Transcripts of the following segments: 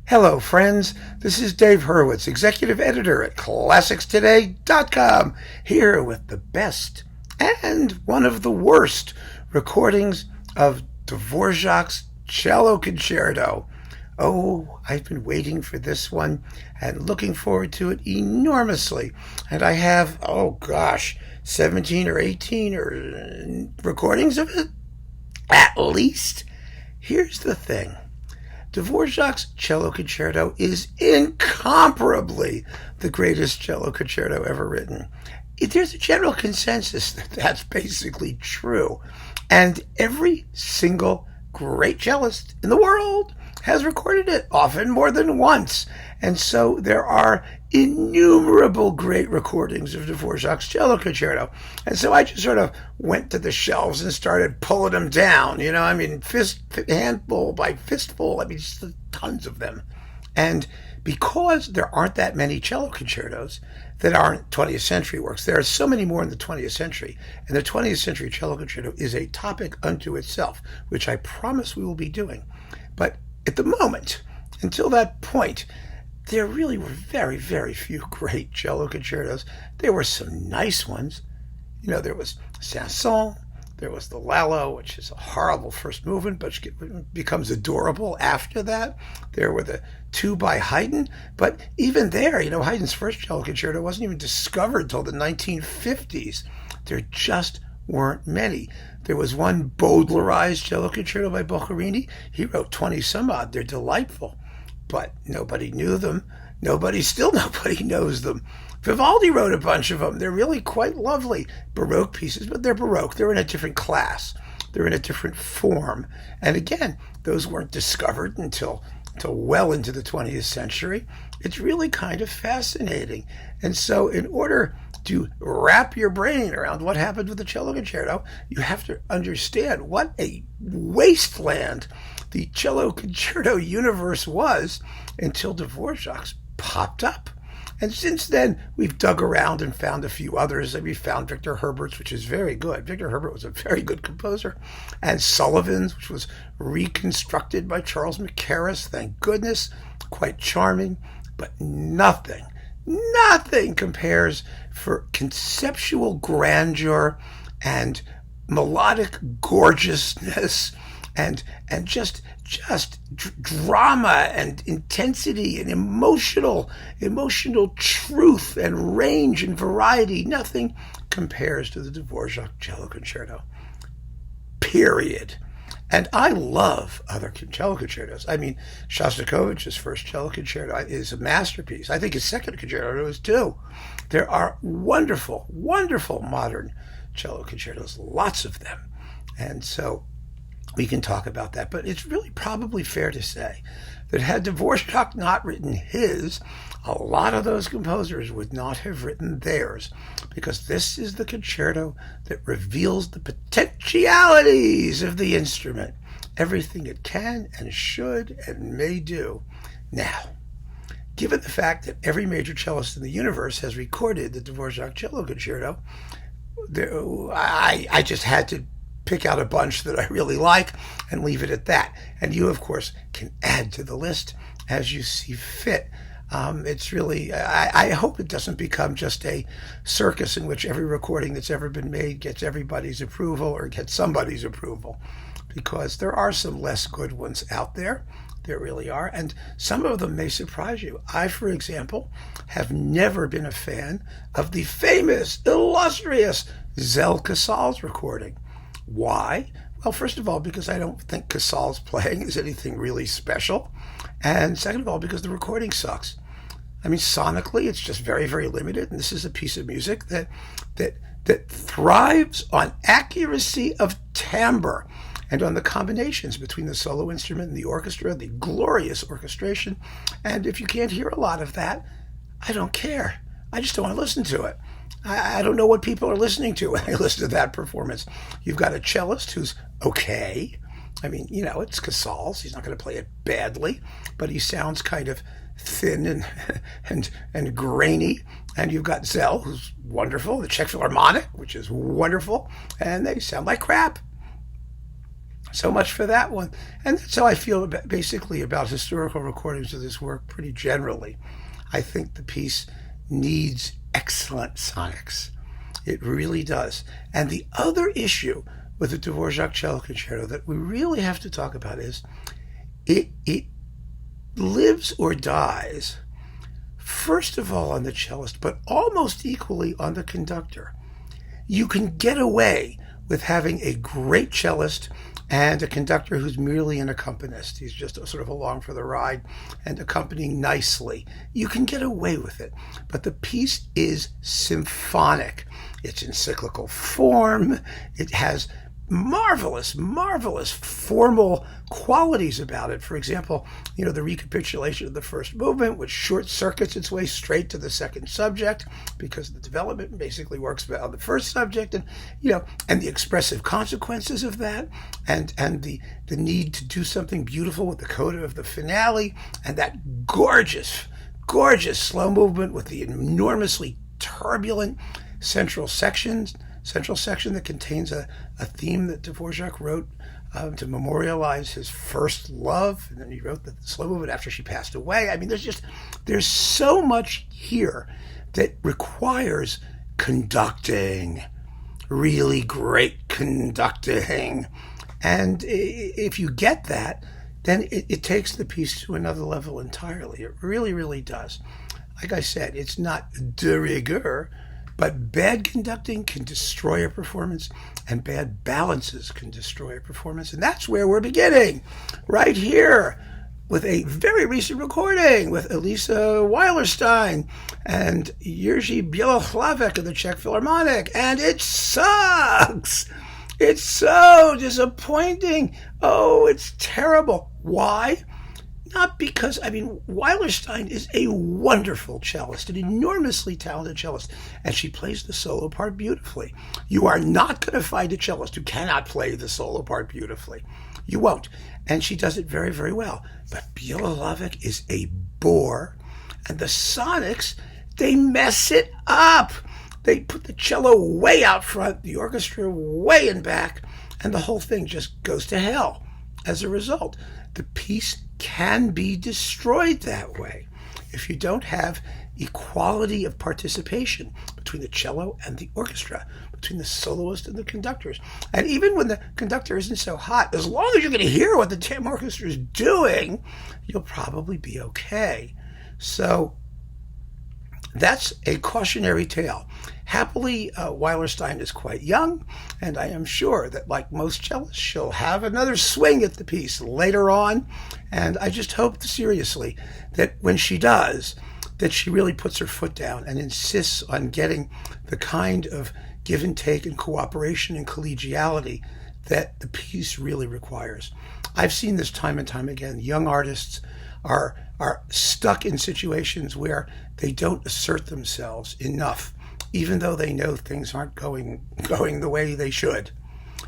Hello, friends. This is Dave Hurwitz, executive editor at ClassicsToday.com, here with the best and one of the worst recordings of Dvořák's Cello Concerto. Oh, I've been waiting for this one and looking forward to it enormously. And I have, 17 or 18 recordings of it, at least. Here's the thing. Dvořák's Cello Concerto is incomparably the greatest cello concerto ever written. There's a general consensus that that's basically true. And every single great cellist in the world has recorded it, often more than once. And so there are innumerable great recordings of Dvořák's Cello Concerto. And so I just sort of went to the shelves and started pulling them down. Handful by fistful, just tons of them. And because there aren't that many cello concertos that aren't 20th century works, there are so many more in the 20th century. And the 20th century cello concerto is a topic unto itself, which I promise we will be doing. But at the moment, until that point, there really were very, very few great cello concertos. There were some nice ones. There was Sanson, there was the Lalo, which is a horrible first movement, but becomes adorable after that. There were the two by Haydn, but even there, Haydn's first cello concerto wasn't even discovered till the 1950s. There just weren't many. There was one Baudelarized cello concerto by Boccherini. He wrote 20 some odd. They're delightful, but nobody knew them. Nobody knows them. Vivaldi wrote a bunch of them. They're really quite lovely Baroque pieces, but they're Baroque. They're in a different class. They're in a different form. And again, those weren't discovered until well into the 20th century. It's really kind of fascinating. And so in order to wrap your brain around what happened with the cello concerto, you have to understand what a wasteland the cello concerto universe was until Dvořák's popped up. And since then, we've dug around and found a few others. We found Victor Herbert's, which is very good. Victor Herbert was a very good composer. And Sullivan's, which was reconstructed by Charles Mackerras, thank goodness. Quite charming, but nothing compares for conceptual grandeur and melodic gorgeousness and just drama and intensity and emotional truth and range and variety. Nothing compares to the Dvořák Cello Concerto. Period. And I love other cello concertos. Shostakovich's first cello concerto is a masterpiece. I think his second concerto is too. There are wonderful, wonderful modern cello concertos, lots of them. And so we can talk about that. But it's really probably fair to say that had Dvořák not written his, a lot of those composers would not have written theirs, because this is the concerto that reveals the potentialities of the instrument, everything it can and should and may do. Now, given the fact that every major cellist in the universe has recorded the Dvořák Cello Concerto, I just had to pick out a bunch that I really like and leave it at that. And you, of course, can add to the list as you see fit. It's really, I hope it doesn't become just a circus in which every recording that's ever been made gets everybody's approval or gets somebody's approval, because there are some less good ones out there. There really are, and some of them may surprise you. I, for example, have never been a fan of the famous, illustrious Zell Casals recording. Why? Well, first of all, because I don't think Casals playing is anything really special. And second of all, because the recording sucks. Sonically, it's just very, very limited. And this is a piece of music that thrives on accuracy of timbre and on the combinations between the solo instrument and the orchestra, the glorious orchestration. And if you can't hear a lot of that, I don't care. I just don't want to listen to it. I don't know what people are listening to when they listen to that performance. You've got a cellist who's okay. It's Casals. He's not going to play it badly, but he sounds kind of thin and grainy. And you've got Zell, who's wonderful, the Czech Philharmonic, which is wonderful, and they sound like crap. So much for that one. And that's how I feel basically about historical recordings of this work pretty generally. I think the piece needs excellent sonics. It really does. And the other issue with the Dvořák Cello Concerto that we really have to talk about is it lives or dies, first of all, on the cellist, but almost equally on the conductor. You can get away with having a great cellist and a conductor who's merely an accompanist. He's just sort of along for the ride and accompanying nicely. You can get away with it. But the piece is symphonic. It's in cyclical form. It has marvelous formal qualities about it. For example, the recapitulation of the first movement, which short circuits its way straight to the second subject because the development basically works on the first subject, and and the expressive consequences of that, and the need to do something beautiful with the coda of the finale, and that gorgeous slow movement with the enormously turbulent central section that contains a theme that Dvořák wrote to memorialize his first love, and then he wrote the slow movement after she passed away. I mean, there's so much here that requires conducting, really great conducting. And if you get that, then it takes the piece to another level entirely. It really, really does. Like I said, it's not de rigueur, but bad conducting can destroy a performance, and bad balances can destroy a performance. And that's where we're beginning, right here, with a very recent recording with Elisa Weilerstein and Jiří Bělohlavek of the Czech Philharmonic. And it sucks. It's so disappointing. Oh, it's terrible. Why? Not because, Weilerstein is a wonderful cellist, an enormously talented cellist, and she plays the solo part beautifully. You are not going to find a cellist who cannot play the solo part beautifully. You won't. And she does it very, very well. But Bělohlavek is a bore, and the sonics, they mess it up. They put the cello way out front, the orchestra way in back, and the whole thing just goes to hell. As a result, the piece can be destroyed that way if you don't have equality of participation between the cello and the orchestra, between the soloist and the conductors. And even when the conductor isn't so hot, as long as you can hear what the damn orchestra is doing, you'll probably be okay. So that's a cautionary tale. Happily, Weilerstein is quite young, and I am sure that, like most cellists, she'll have another swing at the piece later on. And I just hope, seriously, that when she does, that she really puts her foot down and insists on getting the kind of give and take and cooperation and collegiality that the piece really requires. I've seen this time and time again. Young artists are stuck in situations where they don't assert themselves enough, even though they know things aren't going the way they should.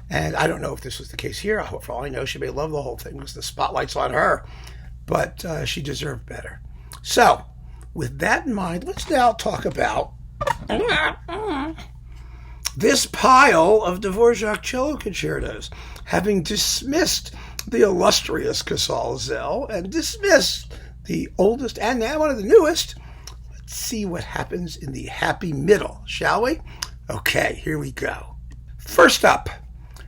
And I don't know if this was the case here. For all I know, she may love the whole thing because the spotlight's on her, but she deserved better. So, with that in mind, let's now talk about this pile of Dvořák cello concertos, having dismissed the illustrious Casal and dismissed the oldest and now one of the newest. Let's see what happens in the happy middle, shall we? Okay, here we go. First up,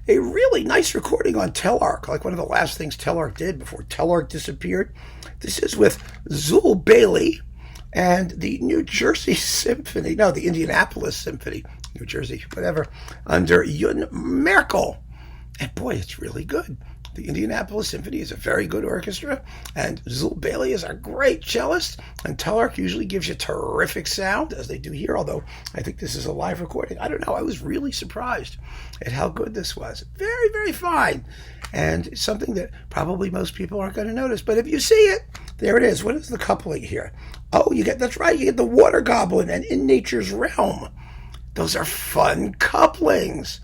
a really nice recording on Tellark, like one of the last things Tellark did before Tellark disappeared. This is with Zul Bailey and the New Jersey Symphony, no, the Indianapolis Symphony, New Jersey, whatever, under Jun Merkel. And boy, it's really good. The Indianapolis Symphony is a very good orchestra, and Zul Bailey is a great cellist, and Tellark usually gives you terrific sound, as they do here, although I think this is a live recording. I don't know, I was really surprised at how good this was. Very, very fine, and something that probably most people aren't going to notice, but if you see it, there it is. What is the coupling here? Oh, that's right, you get the Water Goblin and In Nature's Realm. Those are fun couplings.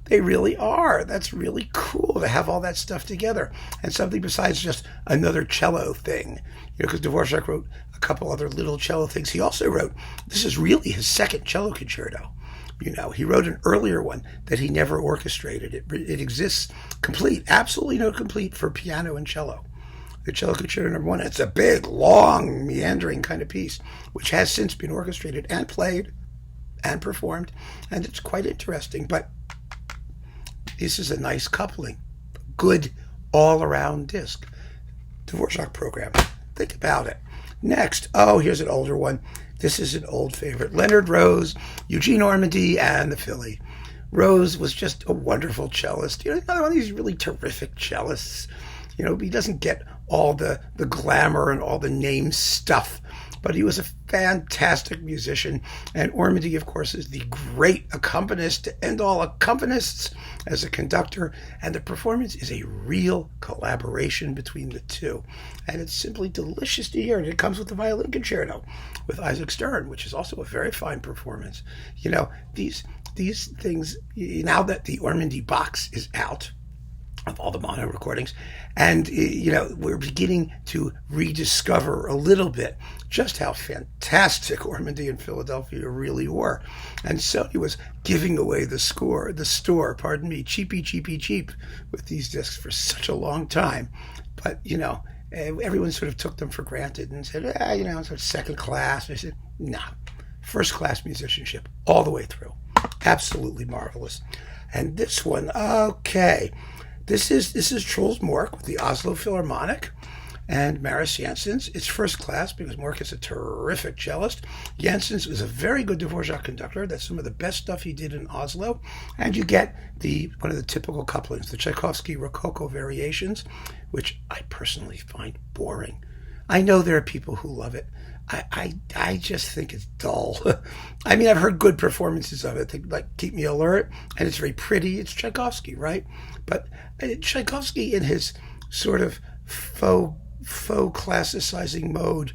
They really are. That's really cool to have all that stuff together. And something besides just another cello thing. Because Dvořák wrote a couple other little cello things. He also wrote, this is really his second cello concerto. He wrote an earlier one that he never orchestrated. It exists complete, absolutely no complete, for piano and cello. The Cello Concerto No. 1. It's a big, long, meandering kind of piece, which has since been orchestrated and played and performed, and it's quite interesting. But this is a nice coupling, good all-around disc. Dvořák program. Think about it. Next, here's an older one. This is an old favorite. Leonard Rose, Eugene Ormandy, and the Philly. Rose was just a wonderful cellist. Another one of these really terrific cellists. He doesn't get all the glamour and all the name stuff, but he was a fantastic musician. And Ormandy, of course, is the great accompanist to end all accompanists as a conductor. And the performance is a real collaboration between the two. And it's simply delicious to hear. And it comes with the violin concerto with Isaac Stern, which is also a very fine performance. These things, now that the Ormandy box is out of all the mono recordings, and we're beginning to rediscover a little bit just how fantastic Ormandy and Philadelphia really were. And Sony was giving away the store, cheap with these discs for such a long time. But everyone sort of took them for granted and said, it's a second class. I said, no, first class musicianship all the way through. Absolutely marvelous. And this one, okay. This is Truls Mork with the Oslo Philharmonic and Maris Janssens. It's first class because Mork is a terrific cellist. Janssens is a very good Dvořák conductor. That's some of the best stuff he did in Oslo. And you get one of the typical couplings, the Tchaikovsky Rococo variations, which I personally find boring. I know there are people who love it. I just think it's dull. I mean, I've heard good performances of it that keep me alert, and it's very pretty. It's Tchaikovsky, right? But Tchaikovsky, in his sort of faux classicizing mode,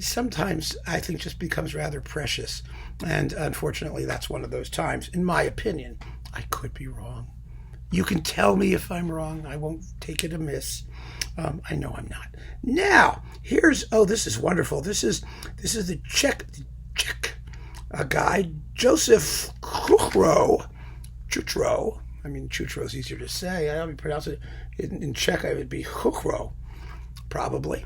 sometimes I think just becomes rather precious. And unfortunately, that's one of those times, in my opinion. I could be wrong. You can tell me if I'm wrong. I won't take it amiss. I know I'm not. Now, this is wonderful. This is the Czech guy, Joseph Chuchro. I mean, Chuchro is easier to say. How do you pronounce it? In Czech, it would be Chuchro, probably.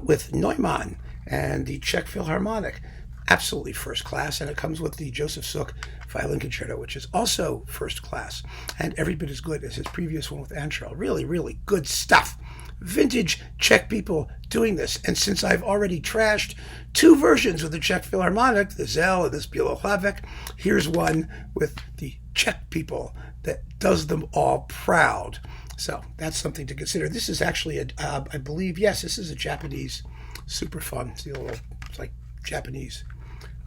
With Neumann and the Czech Philharmonic. Absolutely first class, and it comes with the Joseph Suk violin concerto, which is also first class, and every bit as good as his previous one with Antrel. Really, really good stuff. Vintage Czech people doing this, and since I've already trashed two versions with the Czech Philharmonic, the Zell and this Bělohlavek, here's one with the Czech people that does them all proud. So that's something to consider. This is actually, I believe, yes, this is a Japanese super fun. See, it's like Japanese.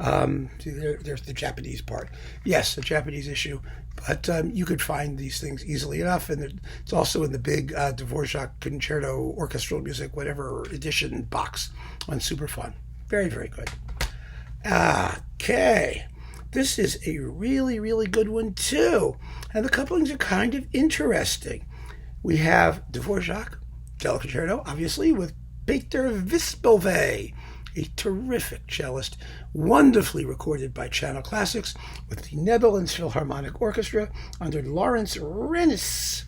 See, there's the Japanese part. Yes, the Japanese issue, but you could find these things easily enough, and it's also in the big Dvořák Concerto Orchestral Music, whatever edition box on Superfun. Very, very good. Okay. This is a really, really good one, too. And the couplings are kind of interesting. We have Dvořák, Cello Concerto, obviously, with Peter Vispilve, a terrific cellist, wonderfully recorded by Channel Classics with the Netherlands Philharmonic Orchestra under Lawrence Rennis.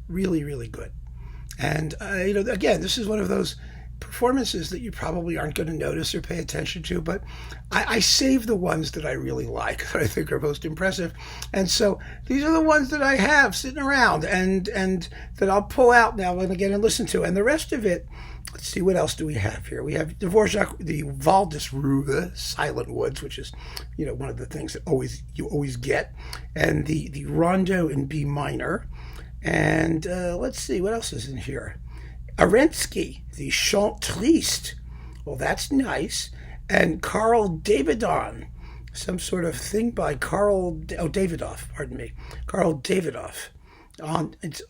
Really, really good. And, again, this is one of those performances that you probably aren't going to notice or pay attention to, but I save the ones that I really like, that I think are most impressive. And so these are the ones that I have sitting around and that I'll pull out now and again and listen to. And the rest of it, let's see, what else do we have here? We have Dvořák, the Waldesruhe, Silent Woods, which is, one of the things that you always get, and the Rondo in B minor. And let's see, what else is in here? Arensky, the Chant Triste. Well, that's nice. And Carl Davidon, some sort of thing by Davidoff, pardon me. Carl Davidoff. It's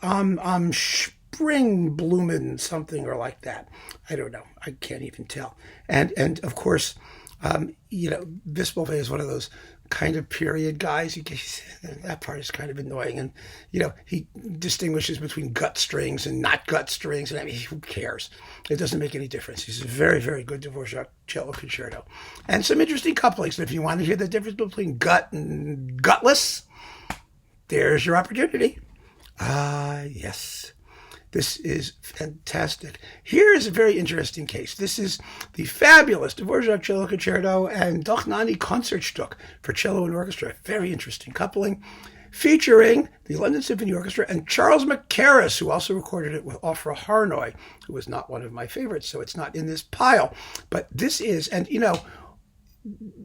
Spring Blumen something or like that. I don't know. I can't even tell. And of course, Vispilve is one of those kind of period guys. That part is kind of annoying. And, he distinguishes between gut strings and not gut strings. And I mean, who cares? It doesn't make any difference. He's a very, very good Dvořák cello concerto. And some interesting couplings. And if you want to hear the difference between gut and gutless, there's your opportunity. Yes. This is fantastic. Here is a very interesting case. This is the fabulous Dvořák Cello Concerto and Dochnani Concertstück for cello and orchestra. Very interesting coupling, featuring the London Symphony Orchestra and Charles Mackerras, who also recorded it with Ofra Harnoy, who was not one of my favorites, so it's not in this pile. But this is, and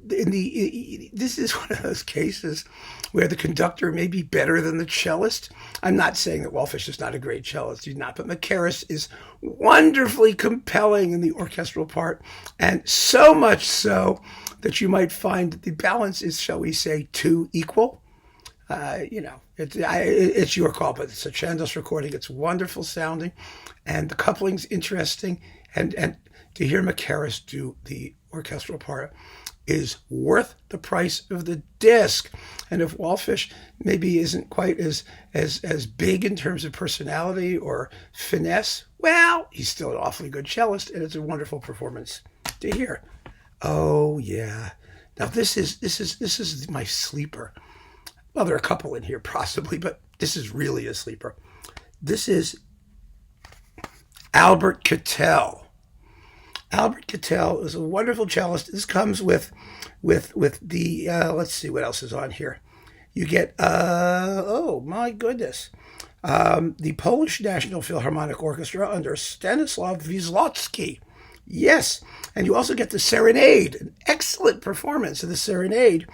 this is one of those cases where the conductor may be better than the cellist. I'm not saying that Wallfisch is not a great cellist, he's not, but Mackerras is wonderfully compelling in the orchestral part, and so much so that you might find that the balance is, shall we say, too equal. It's your call, but it's a Janos recording. It's wonderful sounding, and the coupling's interesting, and to hear Mackerras do the orchestral part is worth the price of the disc. And if Wallfisch maybe isn't quite as big in terms of personality or finesse, well, he's still an awfully good cellist, and it's a wonderful performance to hear. Oh yeah. Now this is my sleeper. Well, there are a couple in here possibly, but this is really a sleeper. This is Albert Catell. Albert Catell is a wonderful cellist. This comes with the, let's see what else is on here. You get, oh my goodness, the Polish National Philharmonic Orchestra under Stanislaw Wysocki. Yes, and you also get the Serenade, an excellent performance of the Serenade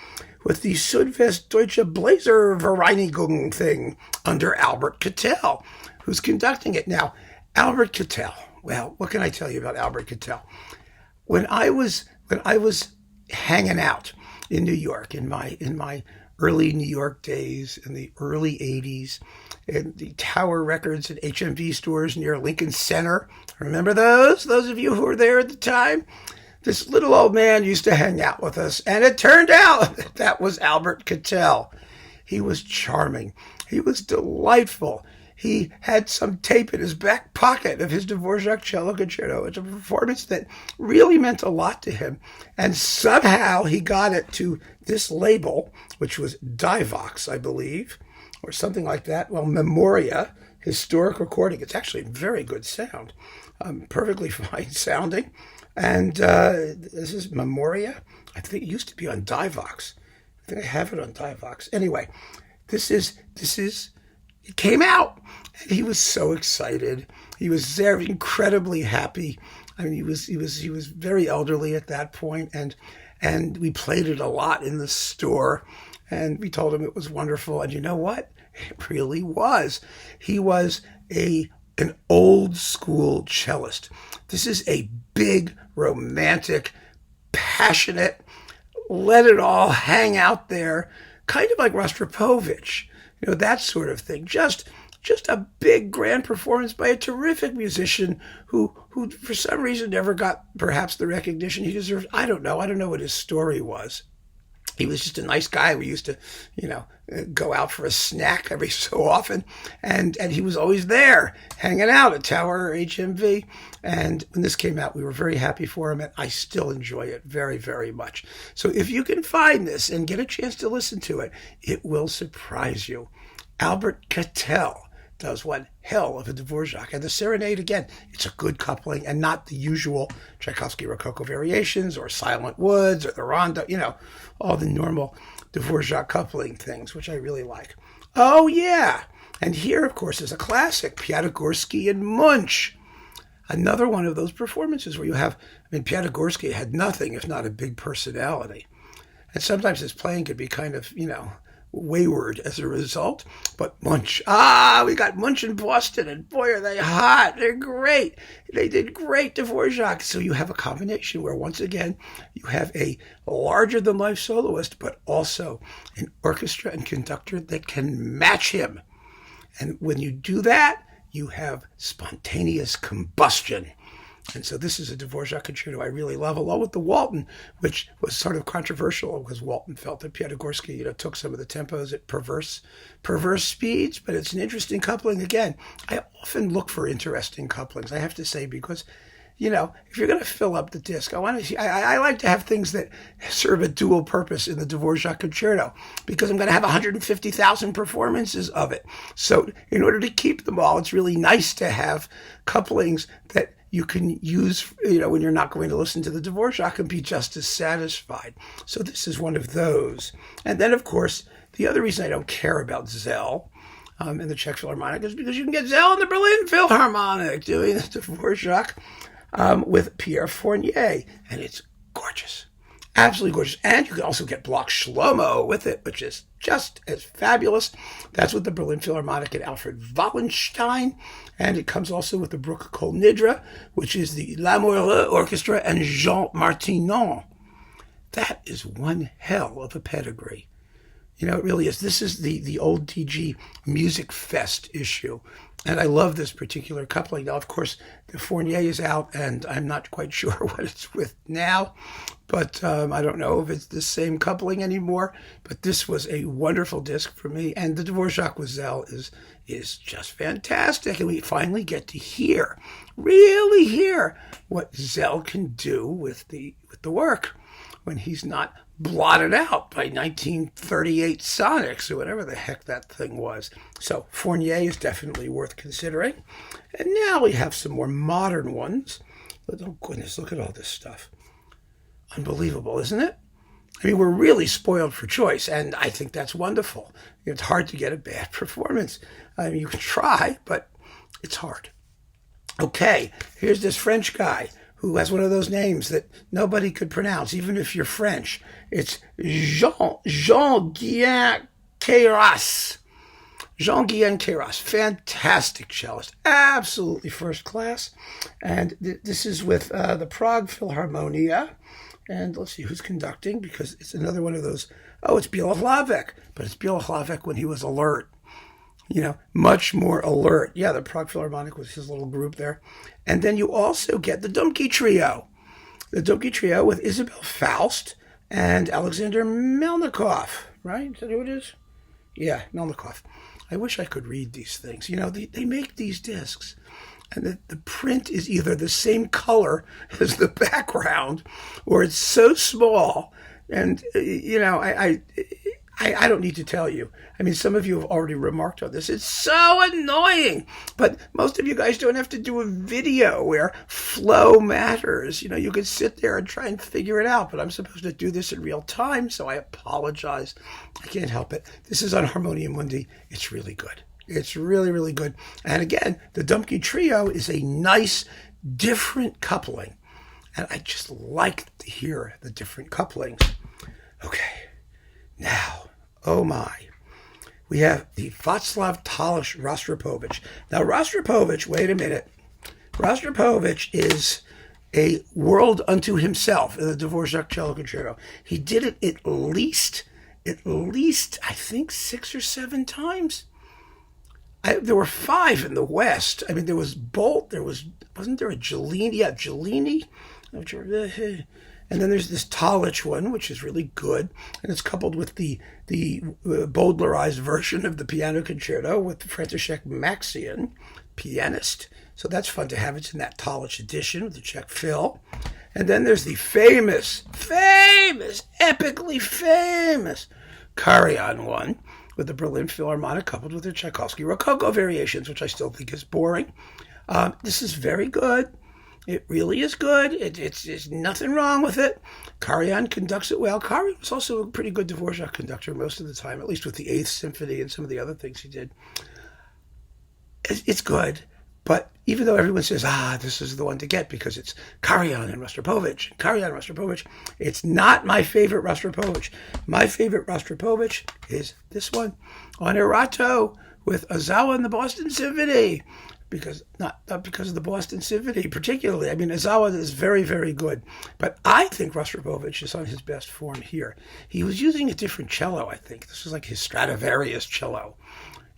with the Südwestdeutsche Bläservereinigung thing under Albert Catell, who's conducting it. Now, Albert Catell. Well, what can I tell you about Albert Catell? When I was hanging out in New York in my early New York days in the early 80s, in the Tower Records and HMV stores near Lincoln Center, remember those? Those of you who were there at the time? This little old man used to hang out with us, and it turned out that was Albert Catell. He was charming. He was delightful. He had some tape in his back pocket of his Dvořák Cello Concerto. It's a performance that really meant a lot to him. And somehow he got it to this label, which was Divox, I believe, or something like that. Well, Memoria, historic recording. It's actually very good sound, perfectly fine sounding. And this is Memoria. I think it used to be on Divox. I think I have it on Divox. Anyway, this is. It came out, and he was so excited. He was very incredibly happy. I mean, he was very elderly at that point, and we played it a lot in the store, and we told him it was wonderful. And you know what? It really was. He was an old school cellist. This is a big, romantic, passionate, let it all hang out there, kind of like Rostropovich. That sort of thing. Just a big, grand performance by a terrific musician who for some reason never got perhaps the recognition he deserved. I don't know what his story was. He was just a nice guy. We used to, go out for a snack every so often, and he was always there, hanging out at Tower HMV. And when this came out, we were very happy for him, and I still enjoy it very, very much. So if you can find this and get a chance to listen to it, it will surprise you. Albert Catell does one hell of a Dvořák. And the Serenade, again, it's a good coupling and not the usual Tchaikovsky Rococo variations or Silent Woods or the Rondo, all the normal Dvořák coupling things, which I really like. Oh, yeah. And here, of course, is a classic, Piatigorsky and Munch. Another one of those performances where you have, Piatigorsky had nothing if not a big personality. And sometimes his playing could be kind of, wayward as a result. But Munch, we got Munch in Boston, and boy, are they hot. They're great. They did great Dvořák. So you have a combination where, once again, you have a larger-than-life soloist, but also an orchestra and conductor that can match him. And when you do that, you have spontaneous combustion. And so this is a Dvořák concerto I really love, along with the Walton, which was sort of controversial because Walton felt that Piatigorsky, took some of the tempos at perverse speeds. But it's an interesting coupling. Again, I often look for interesting couplings, I have to say, because if you're going to fill up the disc, I like to have things that serve a dual purpose in the Dvořák concerto, because I'm going to have 150,000 performances of it. So in order to keep them all, it's really nice to have couplings that you can use, when you're not going to listen to the Dvořák and be just as satisfied. So this is one of those. And then, of course, the other reason I don't care about Zell in the Czech Philharmonic is because you can get Zell in the Berlin Philharmonic doing the Dvořák with Pierre Fournier, and it's gorgeous. Absolutely gorgeous. And you can also get Bloch Shlomo with it, which is just as fabulous. That's with the Berlin Philharmonic and Alfred Wallenstein. And it comes also with the Bruck Kol Nidre, which is the Lamoureux Orchestra and Jean Martinon. That is one hell of a pedigree. It really is. This is the old DG Music Fest issue. And I love this particular coupling. Now, of course, the Fournier is out, and I'm not quite sure what it's with now. But I don't know if it's the same coupling anymore. But this was a wonderful disc for me. And the Dvořák with Zell is just fantastic. And we finally get to really hear what Zell can do with the work when he's not blotted out by 1938 sonics or whatever the heck that thing was. So Fournier is definitely worth considering. And now we have some more modern ones. But oh goodness, look at all this stuff. Unbelievable, isn't it? I mean, we're really spoiled for choice, and I think that's wonderful. It's hard to get a bad performance. I mean, you can try, but it's hard. Okay, here's this French guy who has one of those names that nobody could pronounce, even if you're French. It's Jean-Guyen Queyras. Jean-Guyen Queyras, fantastic cellist, absolutely first class. And this is with the Prague Philharmonia. And let's see who's conducting, because it's another one of those, it's Bělohlavek, but it's Bělohlavek when he was alert. Much more alert. Yeah, the Prague Philharmonic was his little group there. And then you also get the Dumke Trio. The Dumke Trio with Isabel Faust and Alexander Melnikov, right? Is that who it is? Yeah, Melnikov. I wish I could read these things. They make these discs, and the print is either the same color as the background, or it's so small. And, I don't need to tell you. I mean, some of you have already remarked on this. It's so annoying. But most of you guys don't have to do a video where flow matters. You could sit there and try and figure it out. But I'm supposed to do this in real time, so I apologize. I can't help it. This is on Harmonia Mundi. It's really good. It's really, really good. And again, the Dumke Trio is a nice, different coupling. And I just like to hear the different couplings. Okay, now, oh my, we have the Václav Talas Rostropovich. Now, Rostropovich, wait a minute. Rostropovich is a world unto himself in the Dvořák Cello Concerto. He did it at least, I think, 6 or 7 times. There were 5 in the West. I mean, there was Bolt, wasn't there a Giulini? Yeah, Giulini. And then there's this Talich one, which is really good. And it's coupled with the Bowdlerized version of the piano concerto with František Maxian, pianist. So that's fun to have. It's in that Talich edition with the Czech Phil. And then there's the famous, epically famous Karajan one with the Berlin Philharmonic coupled with the Tchaikovsky Rococo variations, which I still think is boring. This is very good. It really is good. It's nothing wrong with it. Karajan conducts it well. Karajan was also a pretty good Dvořák conductor most of the time, at least with the 8th Symphony and some of the other things he did. It's good. But even though everyone says, this is the one to get because it's Karajan and Rostropovich, it's not my favorite Rostropovich. My favorite Rostropovich is this one, on Erato with Ozawa and the Boston Symphony. Because not because of the Boston Symphony particularly. I mean, Ozawa is very, very good. But I think Rostropovich is on his best form here. He was using a different cello, I think. This was like his Stradivarius cello.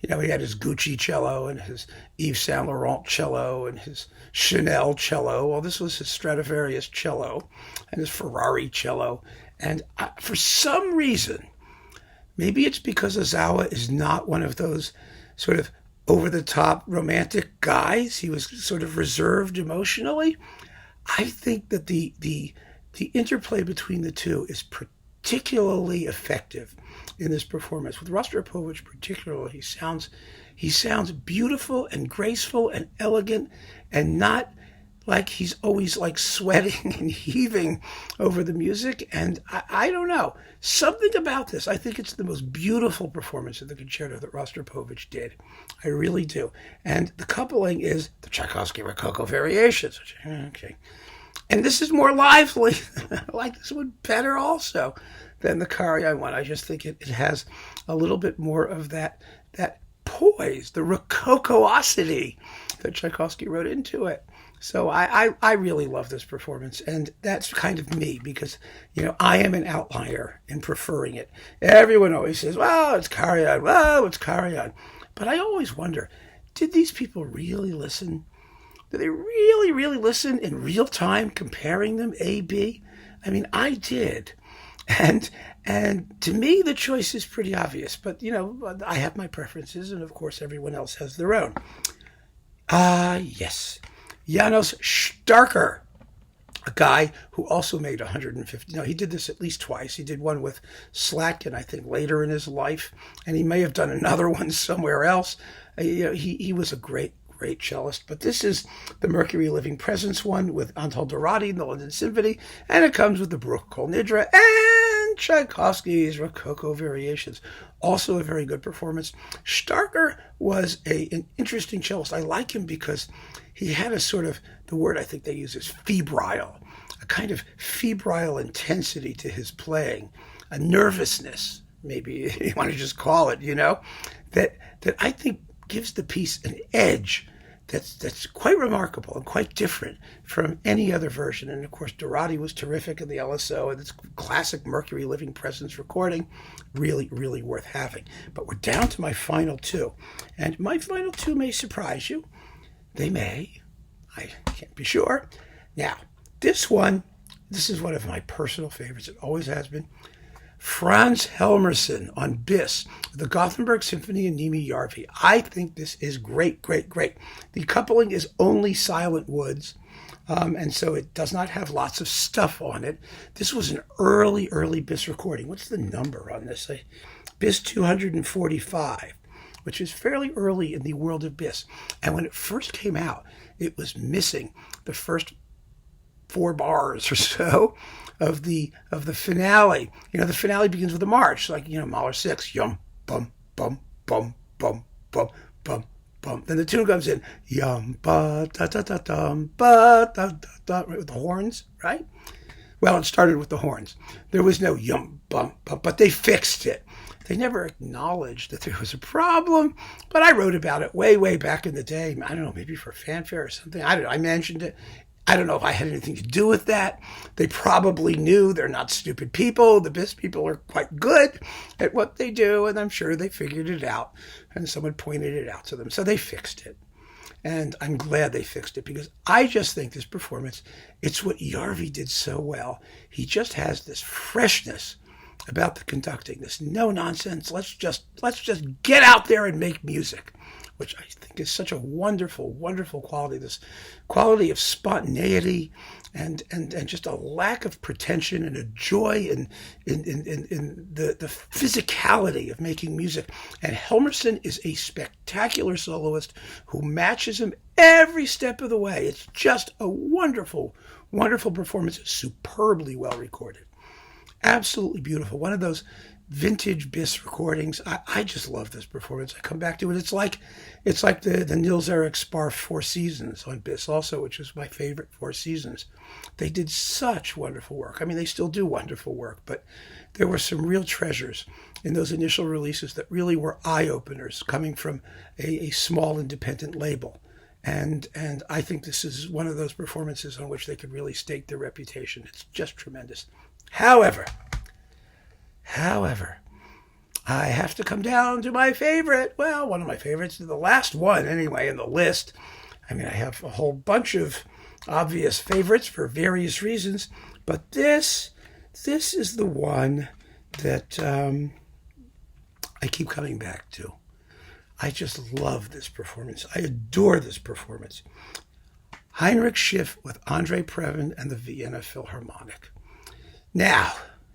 He had his Gucci cello and his Yves Saint Laurent cello and his Chanel cello. Well, this was his Stradivarius cello and his Ferrari cello. And for some reason, maybe it's because Ozawa is not one of those sort of over-the-top romantic guys. He was sort of reserved emotionally. I think that the interplay between the two is particularly effective in this performance. With Rostropovich particularly, he sounds beautiful and graceful and elegant, and not like he's always like sweating and heaving over the music. And I don't know, something about this. I think it's the most beautiful performance of the concerto that Rostropovich did. I really do. And the coupling is the Tchaikovsky Rococo Variations. Okay. And this is more lively. I like this one better also than the Karajan one. I just think it has a little bit more of that poise, the rococoosity that Tchaikovsky wrote into it. So I really love this performance, and that's kind of me because, I am an outlier in preferring it. Everyone always says, well, it's Karajan, But I always wonder, did these people really listen? Did they really, really listen in real time, comparing them A, B? I mean, I did. And to me, the choice is pretty obvious. But, I have my preferences, and of course, everyone else has their own. Yes. Janos Starker, a guy who also made 150. No, he did this at least twice. He did one with Slatkin, I think, later in his life, and he may have done another one somewhere else. He was a great cellist, but this is the Mercury Living Presence one with Antal Dorati in the London Symphony, and it comes with the Bruch Kol Nidra and Tchaikovsky's Rococo Variations. Also a very good performance. Starker was an interesting cellist. I like him because he had a sort of, the word I think they use is febrile, a kind of febrile intensity to his playing, a nervousness, maybe you want to just call it, that I think gives the piece an edge that's quite remarkable and quite different from any other version. And of course, Dorati was terrific in the LSO, and it's classic Mercury Living Presence recording, really, really worth having. But we're down to my final two, and my final two may surprise you. They may. I can't be sure. Now, this is one of my personal favorites. It always has been. Franz Helmerson on Bis, the Gothenburg Symphony and Nimi Järvi. I think this is great, great, great. The coupling is only silent woods, and so it does not have lots of stuff on it. This was an early Bis recording. What's the number on this? Bis 245, which is fairly early in the world of Bis. And when it first came out, it was missing the first 4 bars or so of the finale. The finale begins with a march, like, Mahler 6, yum, bum, bum, bum, bum, bum, bum, bum. Then the tune comes in, yum, ba, da, da, da, dum, ba, da, da, da, right, with the horns, right? Well, it started with the horns. There was no yum, bum, bum, but they fixed it. They never acknowledged that there was a problem, but I wrote about it way back in the day. I don't know, maybe for fanfare or something. I don't know. I mentioned it. I don't know if I had anything to do with that. They probably knew. They're not stupid people. The Bis people are quite good at what they do, and I'm sure they figured it out, and someone pointed it out to them. So they fixed it. And I'm glad they fixed it, because I just think this performance, it's what Järvi did so well. He just has this freshness about the conducting, this no nonsense. Let's just get out there and make music, which I think is such a wonderful, wonderful quality. This quality of spontaneity and just a lack of pretension and a joy in the physicality of making music. And Helmerson is a spectacular soloist who matches him every step of the way. It's just a wonderful, wonderful performance, superbly well recorded. Absolutely beautiful. One of those vintage Bis recordings. I just love this performance. I come back to it. It's like the Nils Erik Sparre Four Seasons on Bis also, which was my favorite Four Seasons. They did such wonderful work. I mean, they still do wonderful work, but there were some real treasures in those initial releases that really were eye-openers coming from a small independent label. And I think this is one of those performances on which they could really stake their reputation. It's just tremendous. However, I have to come down to my favorite. Well, one of my favorites, the last one anyway in the list. I mean, I have a whole bunch of obvious favorites for various reasons, but this is the one that I keep coming back to. I just love this performance. I adore this performance. Heinrich Schiff with Andre Previn and the Vienna Philharmonic. Now,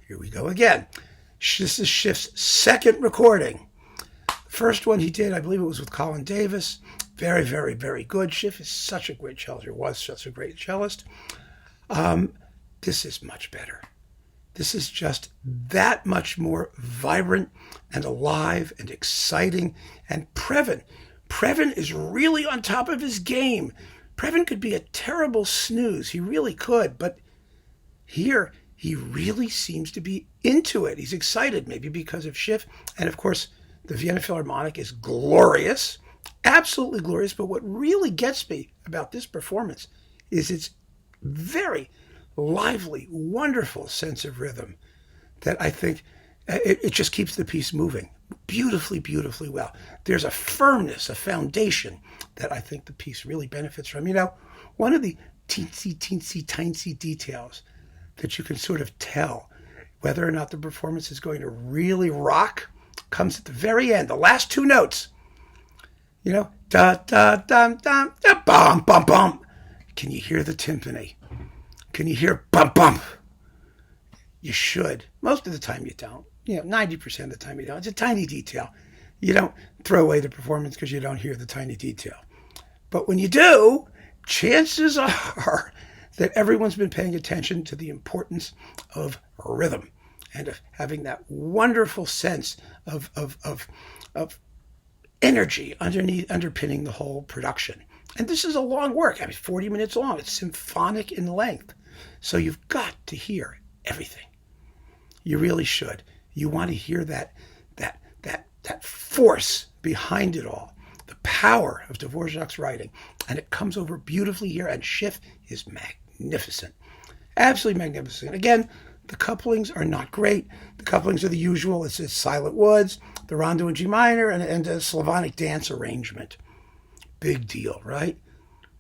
here we go again. This is Schiff's second recording. The first one he did, I believe it was with Colin Davis. Very, very, very good. Schiff is such a great cellist, or was such a great cellist. This is much better. This is just that much more vibrant and alive and exciting. And Previn is really on top of his game. Previn could be a terrible snooze. He really could. But here, he really seems to be into it. He's excited, maybe because of Schiff. And of course, the Vienna Philharmonic is glorious, absolutely glorious. But what really gets me about this performance is its very lively, wonderful sense of rhythm that I think it just keeps the piece moving beautifully, beautifully well. There's a firmness, a foundation that I think the piece really benefits from. You know, one of the tiny details that you can sort of tell whether or not the performance is going to really rock comes at the very end, the last two notes. You know, da da dum dum da bum bum bum. Can you hear the timpani? Can you hear bump bump? You should. Most of the time you don't. 90% of the time you don't. It's a tiny detail. You don't throw away the performance because you don't hear the tiny detail. But when you do, chances are that everyone's been paying attention to the importance of rhythm and of having that wonderful sense of energy underpinning the whole production. And this is a long work. I mean, 40 minutes long. It's symphonic in length. So you've got to hear everything. You really should. You want to hear that force behind it all, the power of Dvořák's writing. And it comes over beautifully here. And Schiff is magnificent. Absolutely magnificent. Again, the couplings are not great. The couplings are the usual. It's Silent Woods, the Rondo in G minor, and a Slavonic dance arrangement. Big deal, right?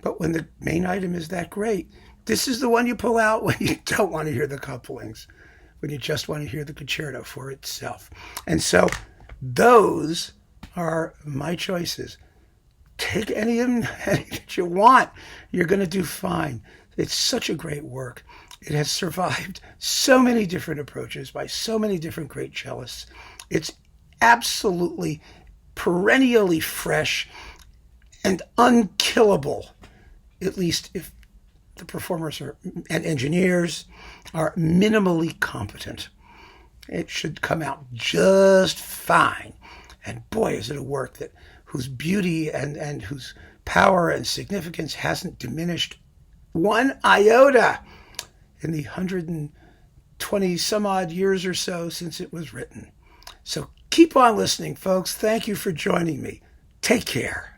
But when the main item is that great, this is the one you pull out when you don't want to hear the couplings, when you just want to hear the concerto for itself. And so those are my choices. Take any of them that you want. You're going to do fine. It's such a great work. It has survived so many different approaches by so many different great cellists. It's absolutely perennially fresh and unkillable, at least if the performers and engineers are minimally competent. It should come out just fine. And boy, is it a work whose beauty and whose power and significance hasn't diminished one iota in the 120 some odd years or so since it was written. So keep on listening, folks. Thank you for joining me. Take care.